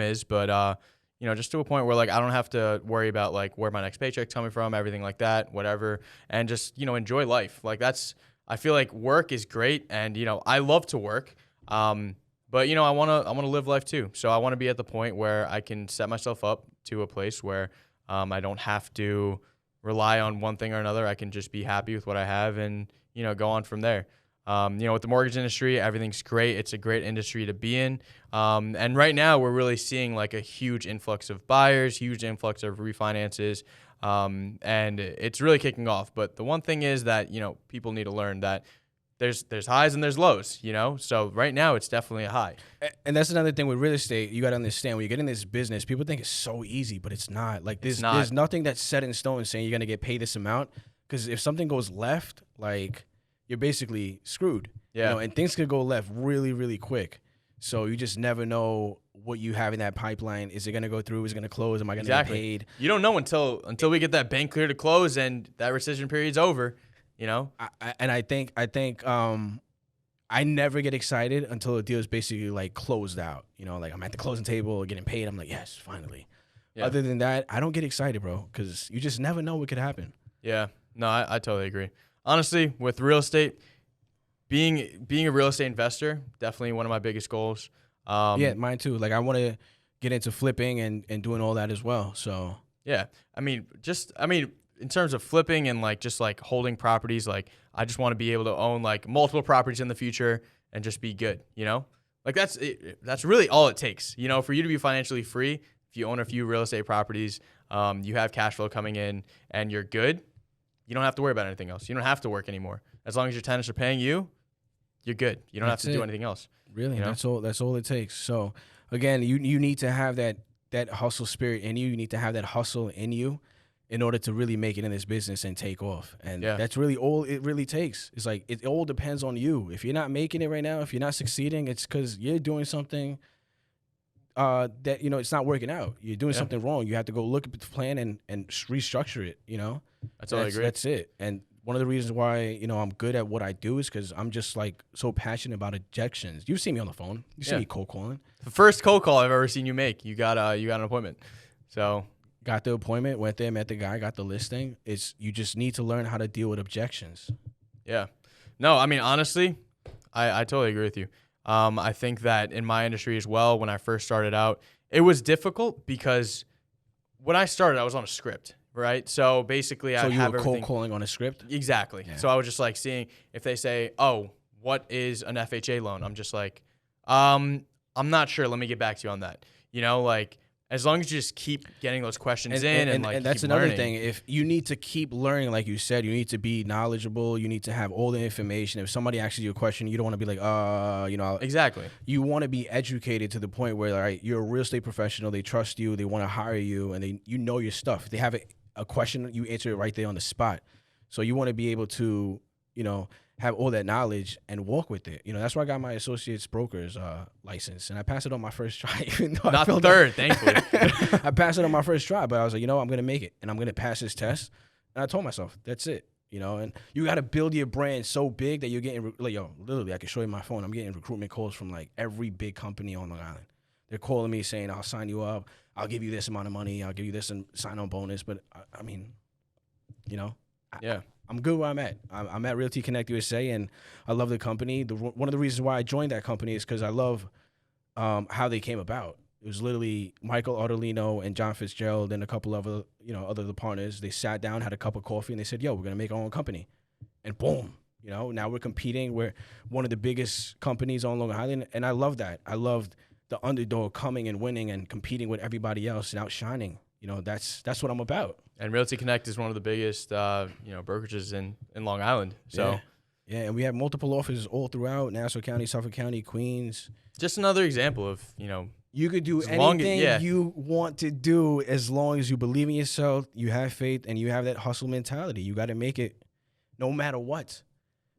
is, but just to a point where like I don't have to worry about like where my next paycheck's coming from, everything like that, whatever, and just enjoy life. Like I feel like work is great, and I love to work. But I want to live life too. So I want to be at the point where I can set myself up to a place where I don't have to rely on one thing or another. I can just be happy with what I have and go on from there. With the mortgage industry, everything's great. It's a great industry to be in. And right now we're really seeing like a huge influx of buyers, huge influx of refinances. And it's really kicking off. But the one thing is that, people need to learn that there's highs and there's lows, So right now it's definitely a high. And that's another thing with real estate. You got to understand when you get in this business, people think it's so easy, but it's not. Like there's nothing that's set in stone saying you're going to get paid this amount. Because if something goes left, like you're basically screwed. Yeah. And things could go left really, really quick. So you just never know what you have in that pipeline. Is it going to go through? Is it going to close? Am I going to get paid? You don't know until we get that bank clear to close and that rescission period's over. I think I never get excited until the deal is basically like closed out. Like I'm at the closing table getting paid. I'm like, yes, finally. Yeah. Other than that, I don't get excited, bro, because you just never know what could happen. Yeah, no, I totally agree. Honestly, with real estate, being a real estate investor, definitely one of my biggest goals. Yeah, mine too. Like I want to get into flipping and doing all that as well. So yeah, I mean, in terms of flipping and like just like holding properties, like I just want to be able to own like multiple properties in the future and just be good, you know? Like that's really all it takes, you know, for you to be financially free. If you own a few real estate properties, you have cash flow coming in and you're good, you don't have to worry about anything else. You don't have to work anymore. As long as your tenants are paying you, you're good. You don't have to do anything else. Really, you know? that's all it takes. So again, you need to have that hustle spirit in you. You need to have that hustle in you in order to really make it in this business and take off. And that's really all it really takes. It's like it all depends on you. If you're not making it right now, if you're not succeeding, it's because you're doing something that, you know, it's not working out. You're doing something wrong. You have to go look at the plan and restructure it, you know? I totally agree. That's it. And one of the reasons why, you know, I'm good at what I do is because I'm just like so passionate about objections. You've seen me on the phone. You see me cold calling. The first cold call I've ever seen you make, you got an appointment. So got the appointment, went there, met the guy, got the listing. You just need to learn how to deal with objections. Yeah. No, I mean, honestly, I totally agree with you. I think that in my industry as well, when I first started out, it was difficult because when I started, I was on a script, right? So basically, I have cold calling on a script? Exactly. Yeah. So I was just like seeing if they say, oh, what is an FHA loan? I'm just like, I'm not sure. Let me get back to you on that. You know, like, as long as you just keep getting those questions and that's another thing. If you need to keep learning, like you said, you need to be knowledgeable. You need to have all the information. If somebody asks you a question, you don't want to be like, you know. Exactly. You want to be educated to the point where, like, you're a real estate professional. They trust you. They want to hire you, and you know your stuff. If they have a question, you answer it right there on the spot. So you want to be able to, you know, have all that knowledge and walk with it. You know, that's why I got my associate's broker's license, and I passed it on my first try. Even though not third, thankfully. I passed it on my first try, but I was like, you know, I'm gonna make it, and I'm gonna pass this test. And I told myself, that's it. You know, and you got to build your brand so big that you're getting like, literally, I can show you my phone. I'm getting recruitment calls from like every big company on Long Island. They're calling me saying, I'll sign you up. I'll give you this amount of money. I'll give you this sign-on bonus. But I mean, you know, I'm good where I'm at. I'm at Realty Connect USA, and I love the company. One of the reasons why I joined that company is because I love how they came about. It was literally Michael Artolino and John Fitzgerald and a couple of other partners. They sat down, had a cup of coffee, and they said, yo, we're going to make our own company. And boom, you know, now we're competing. We're one of the biggest companies on Long Island, and I love that. I loved the underdog coming and winning and competing with everybody else and outshining. You know, that's what I'm about. And Realty Connect is one of the biggest, brokerages in Long Island. So, yeah, and we have multiple offices all throughout Nassau County, Suffolk County, Queens. Just another example of, you know, you could do anything you want to do as long as you believe in yourself, you have faith, and you have that hustle mentality. You got to make it no matter what.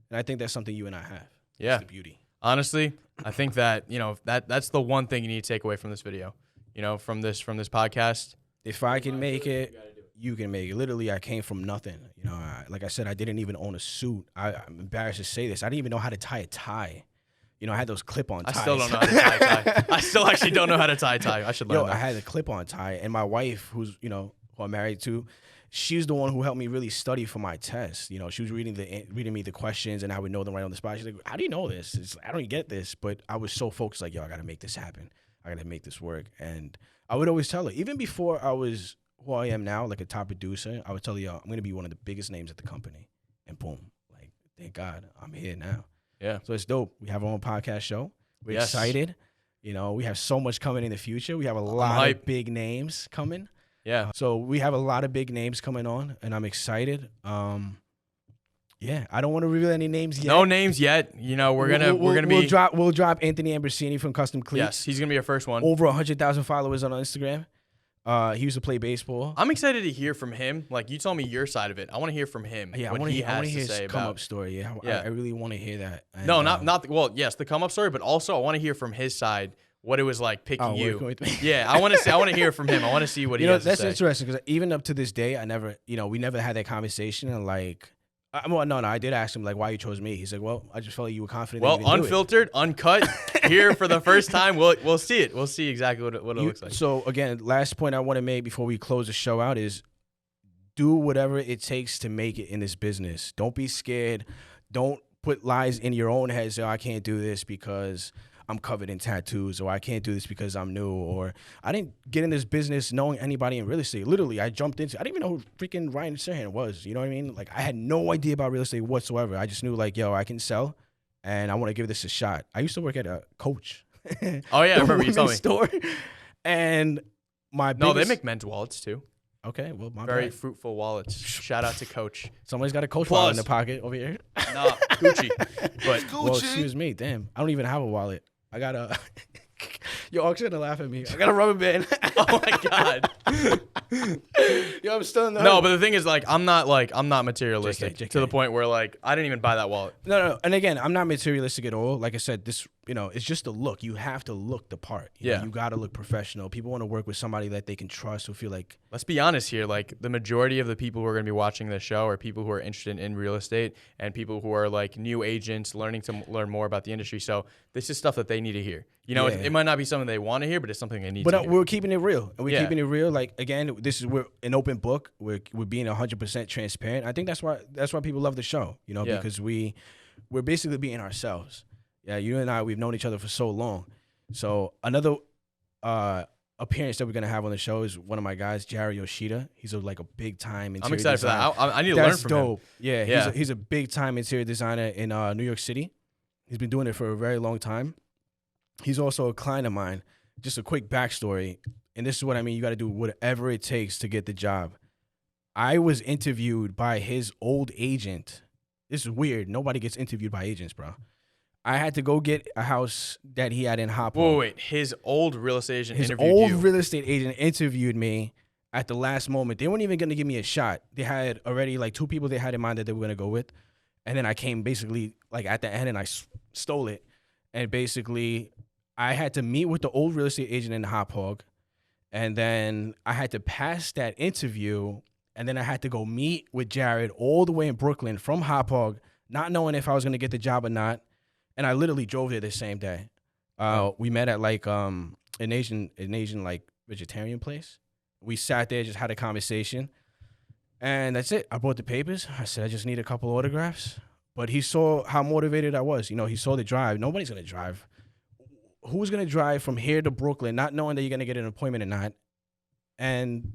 And I think that's something you and I have. Yeah. That's the beauty. Honestly, I think that, you know, that's the one thing you need to take away from this video, you know, from this podcast. If I can make it, you can make it. Literally, I came from nothing. You know, like I said, I didn't even own a suit. I'm embarrassed to say this. I didn't even know how to tie a tie. You know, I had those clip-on ties. I still don't know how to tie a tie. I still actually don't know how to tie a tie. I should learn that. I had a clip-on tie, and my wife, who I'm married to, she's the one who helped me really study for my test. You know, she was reading me the questions, and I would know them right on the spot. She's like, how do you know this? I don't get this. But I was so focused, like, yo, I got to make this happen. I got to make this work. And I would always tell her, even before I was who I am now, like a top producer, I would tell her, yo, I'm going to be one of the biggest names at the company. And boom, like, thank God I'm here now. Yeah. So it's dope. We have our own podcast show. We're excited. You know, we have so much coming in the future. We have a lot of big names coming. Yeah. So we have a lot of big names coming on, and I'm excited. Yeah, I don't want to reveal any names yet. No names yet. You know, we'll drop Anthony Ambrosini from Custom Cleats. Yes, he's gonna be our first one. Over 100,000 followers on Instagram. He used to play baseball. I'm excited to hear from him. Like, you told me your side of it. I want to hear from him. Yeah, I want to hear his come-up story. Yeah, I really want to hear that. And, no, yes, the come-up story, but also I want to hear from his side what it was like picking you. With me. Yeah, I want to hear from him. I want to see what he has to say. That's interesting because even up to this day, we never had that conversation. And like, I did ask him like why you chose me. He said, well, I just felt like you were confident. Well, unfiltered, uncut, here for the first time. We'll see it. We'll see exactly what it looks like. So again, last point I want to make before we close the show out is do whatever it takes to make it in this business. Don't be scared. Don't put lies in your own head. Say, I can't do this because I'm covered in tattoos, or I can't do this because I'm new, or I didn't get in this business knowing anybody in real estate. Literally, I didn't even know who freaking Ryan Serhant was. You know what I mean? Like, I had no idea about real estate whatsoever. I just knew, like, yo, I can sell, and I want to give this a shot. I used to work at a Coach. Oh, yeah, I remember you told me. Store. And my No, biggest... they make men's wallets, too. Okay, well, my Very bad. fruitful wallets. Shout out to Coach. Somebody's got a Coach Plus. wallet in the pocket over here. Nah, Gucci. But Well, excuse me, damn. I don't even have a wallet. I got a... Yo, Ox gonna laugh at me. I got a rubber band. oh my God. Yo, I'm still in the... No, but the thing is, like, I'm not materialistic JK. to the point where, like, I didn't even buy that wallet. No. And again, I'm not materialistic at all. Like I said, this, it's just a look. You have to look the part. You know, Yeah. you got to look professional. People want to work with somebody that they can trust, who feel like... Let's be honest here. Like, the majority of the people who are going to be watching this show are people who are interested in real estate and people who are, like, new agents learning to learn more about the industry. So this is stuff that they need to hear. You know, Yeah. it might not be something they want to hear, but it's something they need to But hear. we're keeping it real. And we're Yeah. keeping it real. Like, again, we're an open book. We're being 100% transparent. I think that's why people love the show, Yeah. because we're basically being ourselves. Yeah, you and I, we've known each other for so long. So another appearance that we're gonna have on the show is one of my guys, Jared Yoshida. He's a big time interior I'm excited designer. for that. I need to learn That's from dope. him. Yeah, Yeah. he's a big time interior designer in New York City. He's been doing it for a very long time. He's also a client of mine. Just a quick backstory, and this is what I mean. You got to do whatever it takes to get the job. I was interviewed by his old agent. This is weird. Nobody gets interviewed by agents, bro. I had to go get a house that he had in Hop. Whoa, wait. His old real estate agent His interviewed old you. real estate agent interviewed me at the last moment. They weren't even going to give me a shot. They had already like 2 people they had in mind that they were going to go with. And then I came basically like at the end and I stole it. And basically I had to meet with the old real estate agent in Hop Hog. And then I had to pass that interview. And then I had to go meet with Jared all the way in Brooklyn from Hop Hog, not knowing if I was going to get the job or not. And I literally drove there the same day. We met at like an Asian like vegetarian place. We sat there, just had a conversation, and that's it. I brought the papers. I said I just need a couple autographs. But he saw how motivated I was. He saw the drive. Nobody's gonna drive. Who's gonna drive from here to Brooklyn, not knowing that you're gonna get an appointment or not, and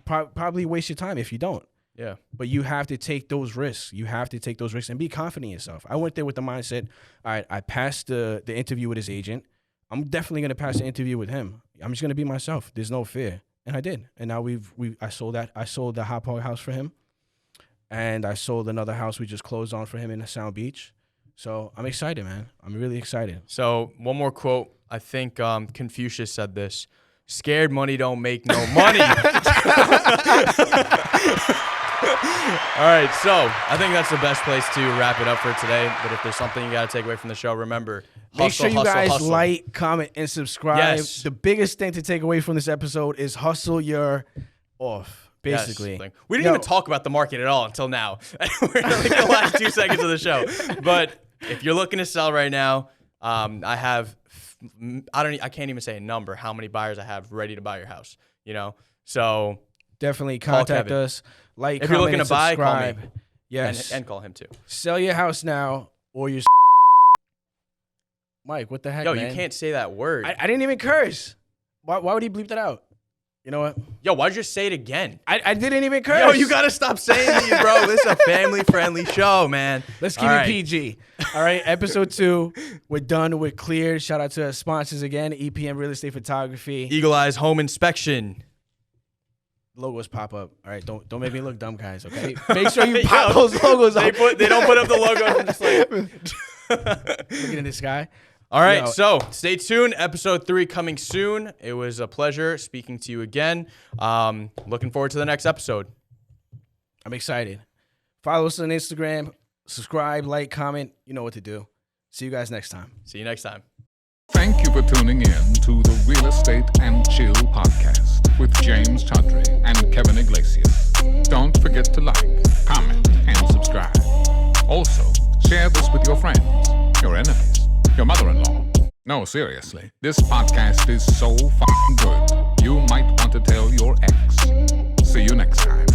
probably waste your time if you don't. Yeah. But you have to take those risks. You have to take those risks and be confident in yourself. I went there with the mindset, all right, I passed the interview with his agent. I'm definitely going to pass the interview with him. I'm just going to be myself. There's no fear. And I did. And now I sold that. I sold the Hop Hog house for him. And I sold another house we just closed on for him in Sound Beach. So I'm excited, man. I'm really excited. So one more quote. I think Confucius said this. Scared money don't make no money. All right, so I think that's the best place to wrap it up for today. But if there's something you got to take away from the show, remember, Make sure you guys hustle. like, comment, and subscribe. Yes. The biggest thing to take away from this episode is hustle your off, basically. Yes. We didn't even talk about the market at all until now. We're in like the last 2 seconds of the show. But if you're looking to sell right now, I can't even say a number how many buyers I have ready to buy your house. So Definitely contact Kevin. us. Like, if you're comment, looking and to buy, call me. subscribe. Yes. And call him too. Sell your house now or your Mike, what the heck, Yo, man? you can't say that word. I didn't even curse. Why would he bleep that out? You know what? Yo, why'd you just say it again? I didn't even curse. Yo, you gotta stop saying these, bro. This is a family-friendly show, man. Let's keep All it right. PG. All right, episode 2. We're done. We're cleared. Shout out to our sponsors again, EPM Real Estate Photography. Eagle Eyes Home Inspection. Logos pop up. All right, don't make me look dumb, guys. Okay, make sure you pop Yo, those logos up. They don't put up the logo. I'm just like, Looking in the sky. all right, Yo. so stay tuned. Episode 3 coming soon. It was a pleasure speaking to you again. Looking forward to the next episode. I'm excited. Follow us on Instagram. Subscribe, like, comment. You know what to do. See you guys next time. See you next time. Thank you for tuning in to the Real Estate and Chill podcast with James Chaudhry and Kevin Iglesias. Don't forget to like, comment, and subscribe. Also, share this with your friends, your enemies, your mother-in-law. No, seriously, this podcast is so fucking good, you might want to tell your ex. See you next time.